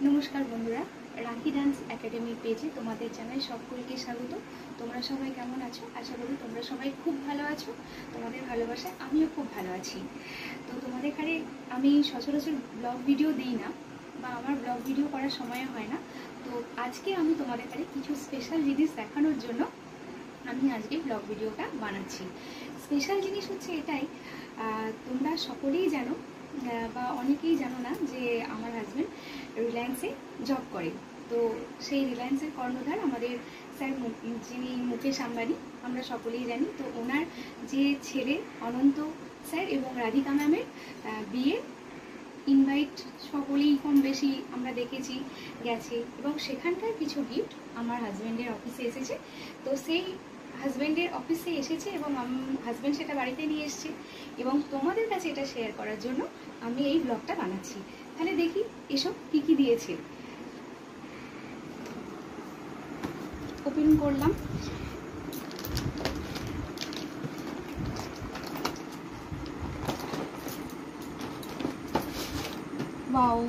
নমস্কার বন্ধুরা, রাখি ডান্স একাডেমি পেজে তোমাদের জানাই সকলকে স্বাগত। তোমরা সবাই কেমন আছো? আশা করি তোমরা সবাই খুব ভালো আছো। তোমাদের ভালোবাসায় আমিও খুব ভালো আছি। তো তোমাদের এখানে আমি সচরাচর ব্লগ ভিডিও দিই না, বা আমার ব্লগ ভিডিও করার সময় হয় না। তো আজকে আমি তোমাদের এখানে কিছু স্পেশাল জিনিস দেখানোর জন্য আমি আজকে ব্লগ ভিডিওটা বানাচ্ছি। স্পেশাল জিনিস হচ্ছে এটাই, তোমরা সকলেই জানো বা অনেকেই জানো না যে আমার হাজব্যান্ড রিলায়েন্সে জব করে। তো সেই রিলায়েন্সের কর্ণধার আমাদের স্যার, যিনি মুকেশ আম্বানি, আমরা সকলেই জানি। তো ওনার যে ছেলে অনন্ত স্যার এবং রাধিকা ম্যামের বিয়ে ইনভাইট সকলেই কম বেশি আমরা দেখেছি গেছে, এবং সেখানকার কিছু গিফট আমার হাজব্যান্ডের অফিসে এসেছে। তো সেই হাজব্যান্ডের অফিসে এসেছে এবং হাজব্যান্ড সেটা বাড়িতে নিয়ে এসছে, এবং তোমাদের কাছে এটা শেয়ার করার জন্য আমি এই ব্লগটা বানাচ্ছি। তাহলে দেখি এসব কী কী দিয়েছে। ওপেন করলাম। ওয়াও,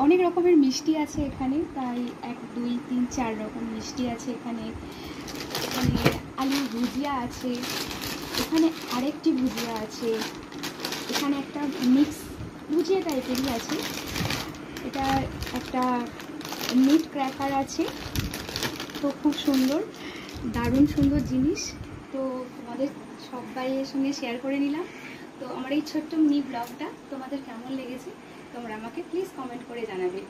অনেক রকমের মিষ্টি আছে এখানে, প্রায় 1 2 3 4 রকম মিষ্টি আছে এখানে। এখানে আলুর ভুজিয়া আছে, এখানে আরেকটি ভুজিয়া আছে, এখানে একটা মিক্স ভুজিয়া টাইপেরই আছে, এটা একটা মিট ক্র্যাকার আছে। তো খুব সুন্দর, দারুণ সুন্দর জিনিস। তো তোমাদের সবাইয়ের সঙ্গে শেয়ার করে নিলাম। তো আমার এই ছোট্ট মিনি ব্লগটা তোমাদের কেমন লেগেছে তোমরা আমাকে প্লিজ কমেন্ট করে জানাবে।